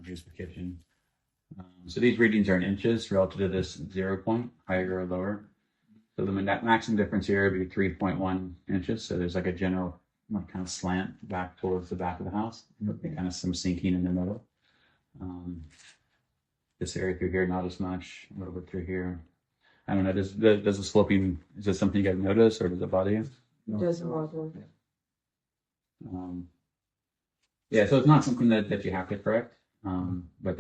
Here's the kitchen. So these readings are in inches relative to this 0 point, higher or lower. So the maximum difference here would be 3.1 inches. So there's like a general like kind of slant back towards the back of the house. Okay. Kind of some sinking in the middle. This area through here, not as much. A little bit through here. I don't know. Does the sloping, is this something you guys notice or does it bother you? It doesn't bother. Yeah, so it's not something that you have to correct. But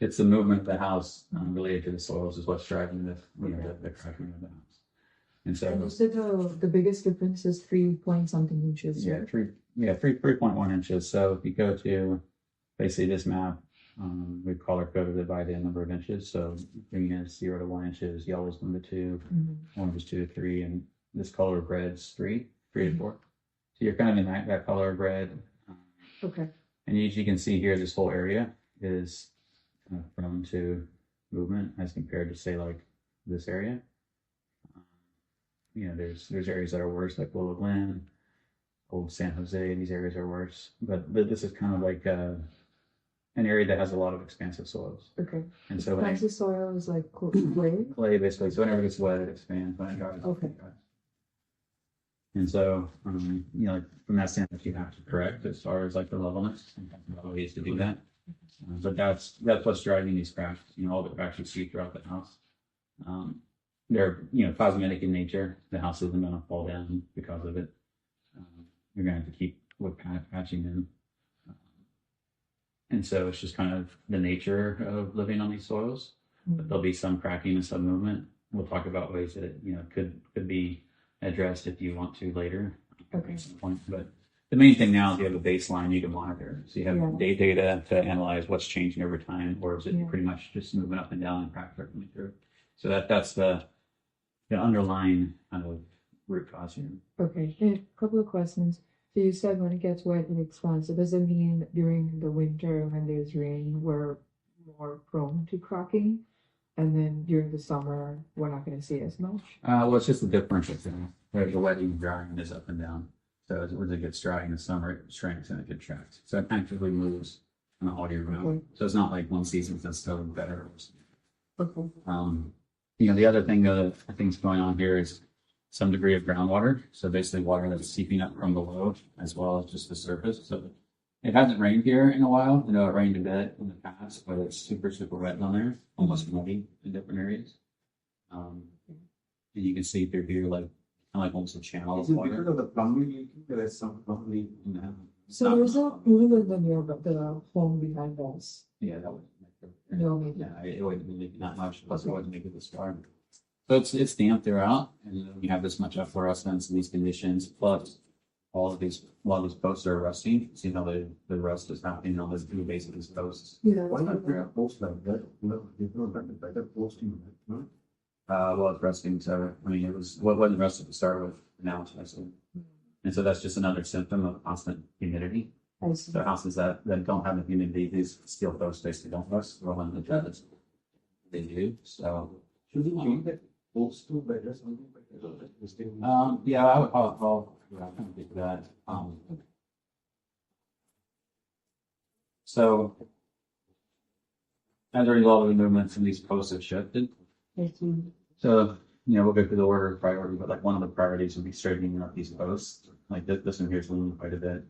it's the movement of the house related to the soils is what's driving the cracking of the house. And so And you said the biggest difference is 3 point something inches. yeah, right? 3.1 inches. So if you go to basically this map, we color coded it by the number of inches. So green is 0 to 1 inches, yellow is 1 to 2, orange is 2 to 3, and this color of red's 3 to 4. So you're kind of in that color of red. Okay. And as you can see here, this whole area is kind of prone to movement as compared to say like this area. There's areas that are worse, like Willow Glen, old San Jose. These areas are worse, but this is kind of like an area that has a lot of expansive soils. Okay. And so expansive soil is like clay basically. So whenever it gets wet, it expands. When it dries, okay. it dries. And so, like from that standpoint, you have to correct as far as like the levelness and ways to do that. But that's what's driving these cracks. All the cracks you see throughout the house. They're cosmetic in nature. The house isn't going to fall down because of it. You're going to have to keep patching them. And so it's just kind of the nature of living on these soils. But there'll be some cracking and some movement. We'll talk about ways that it could be addressed if you want to later at some point. But the main thing now is you have a baseline you can monitor. So you have data to analyze what's changing over time, or is it pretty much just moving up and down and cracks are coming through. So that's the underlying kind of root cause here. Okay. And a couple of questions. So you said when it gets wet, it expands. So does it mean during the winter when there's rain, we're more prone to cracking? And then during the summer, we're not going to see as much? Well, it's just the differential thing. The wetting and drying is up and down. So as it gets dry in the summer, it shrinks and it contracts. So it actively moves all year round. Okay. So it's not like one season that's totally better or worse. Okay. The other thing that I think is going on here is some degree of groundwater. So basically water that's seeping up from below as well as just the surface. So it hasn't rained here in a while. It rained a bit in the past, but it's super, super wet down there, almost muddy in different areas. And you can see through here, like almost a channel of water. Because of the plumbing leaking, there is some plumbing leaking now. So there's a pool in the home behind us. Yeah, that would No, maybe. Yeah, it wouldn't be leaking that much, plus it wouldn't make it this far. So it's damp throughout, and you have this much efflorescence in these conditions, plus a lot of these posts are rusting. See how the rust is happening on the base of these posts. Yeah. Why not create a post like that? Better posting, no? Well, it's rusting, so I mean, wasn't rusted to start with. Now it's rusted, and so that's just another symptom of constant humidity. I see. So houses that don't have the humidity, these steel posts basically don't rust. Well, when it does, they do. So Should we change that post to better something better? yeah, I'll get to that. So as a result of the movement, some of these posts have shifted. I see. So, we'll go through the order of priority, but like one of the priorities would be straightening up these posts. Like this one here is leaning quite a bit.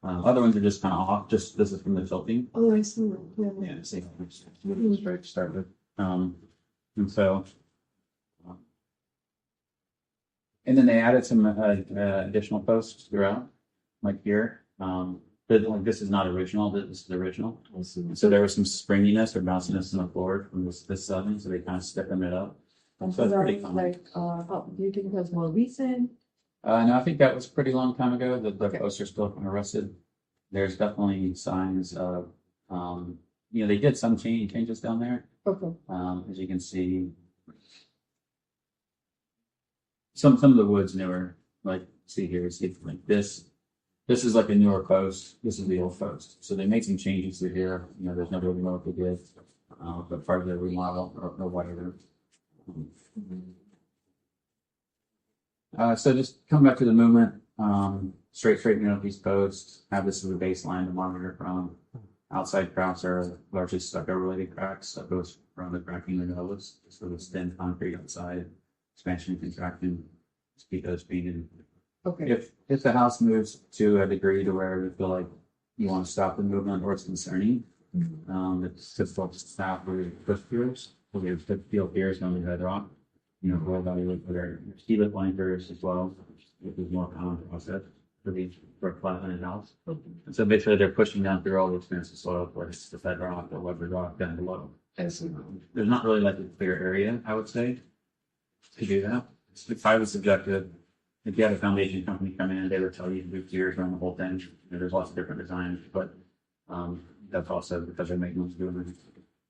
Other ones are just kind of off. Just this is from the tilting. Oh, I see. Yeah, see, straight to start with. And so, and then they added some additional posts throughout, like here. But like this is not original. This is original. I see. So there was some springiness or bounciness in the floor from this setting, so they kind of stiffened it up. And So so that's pretty that's common. do you think that's more recent? No, I think that was a pretty long time ago. The Okay. posts are still kind of rusted. There's definitely signs of, they did some changes down there. Okay. As you can see, some of the wood's newer. Like see here, see like this. This is like a newer post. This is the old post. So they made some changes through here. There's no really know what they did, but part of the remodel or whatever. So just come back to the movement. Straightening up these posts. Have this as a baseline to monitor from. Outside cracks are largely stucco related cracks that goes from the cracking of the nose. So it's thin concrete outside, expansion and contraction, just keep those painted. Okay. If the house moves to a degree to where you feel like you want to stop the movement or it's concerning, it's typical to stop or push piers. So we have steel piers on the bedrock. We'll evaluate whether steel blankers as well, which is more common process for a flat-landed house. And so basically they're pushing down through all the expansive soil, whether it's the bedrock or whatever rock down below. I see. There's not really like a clear area, I would say, to do that. It's highly subjective. If you had a foundation company come in, they would tell you to move tiers around the whole thing. There's lots of different designs, but that's also because they're making them doing it.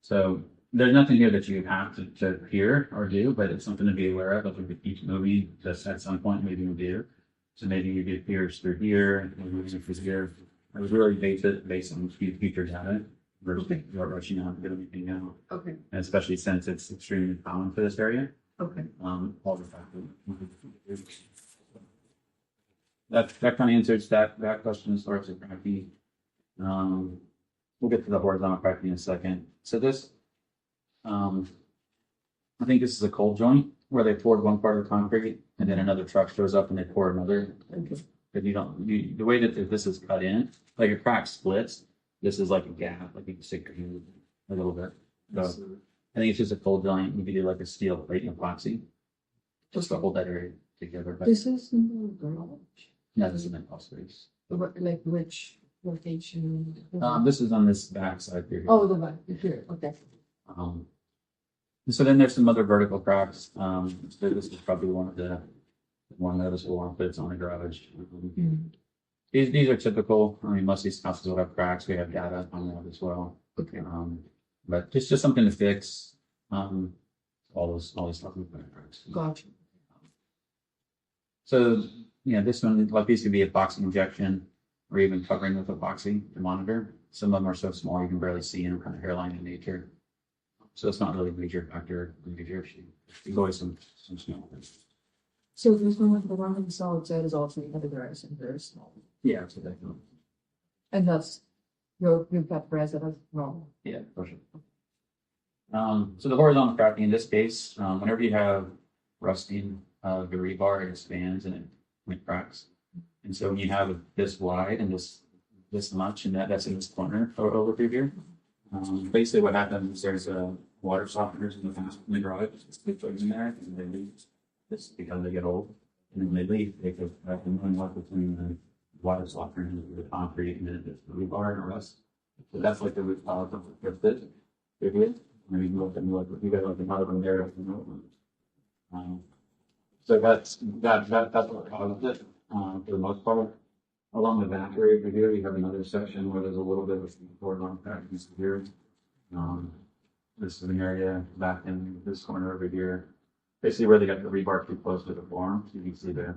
So there's nothing here that you have to hear or do, but it's something to be aware of. If we keep moving, just at some point, maybe we'll do. So maybe you get piers through here, maybe through here. I was really based on future data versus rushing out and get everything out. Okay. And especially since it's extremely common for this area. Okay. All the factors. That kind of answers that question as far as the cracking. We'll get to the horizontal cracking in a second. So this, I think this is a cold joint where they poured one part of the concrete and then another truck shows up and they pour another. Okay. But the way that this is cut in, like a crack splits, this is like a gap, like you can stick your hand a little bit. So I think it's just a cold joint. You could do like a steel plate and epoxy just to hold that area together. But This is in the garage. no, this is an impulse space. Like which location? This is on this back side here. Oh, the back here. Okay. So then there's some other vertical cracks. So this is probably one of the more noticeable ones, but it's on the garage. These are typical. I mean, most of these houses will have cracks. We have data on that as well. Okay. But just something to fix. All these stuff with cracks. Gotcha. So this one, like these could be epoxy injection or even covering with epoxy to monitor. Some of them are so small you can barely see them, kind of hairline in nature. So it's not really a major factor in major issue. There's always some small things. So this one, the one on the solid side is also categorized and very small. Yeah, that's what they do. And that's you've got present as well. Yeah, for sure. So the horizontal cracking in this case, whenever you have rusting of the rebar, it expands and it cracks. And so when you have this wide and this much, and that's in this corner over here. Basically, what happens is there's water softeners in the garage. They put in there and they leave. This because they get old, and then they leave. They go back and run up between the water softener and the concrete, and then the rebar and the rust. So that's like the root cause of the fit. And you can look at you got like another one there. So that's what caused it for the most part. Along the back area over here, you have another section where there's a little bit of horizontal cracking here. This is an area back in this corner over here. Basically where they got the rebar too close to the form. So you can see the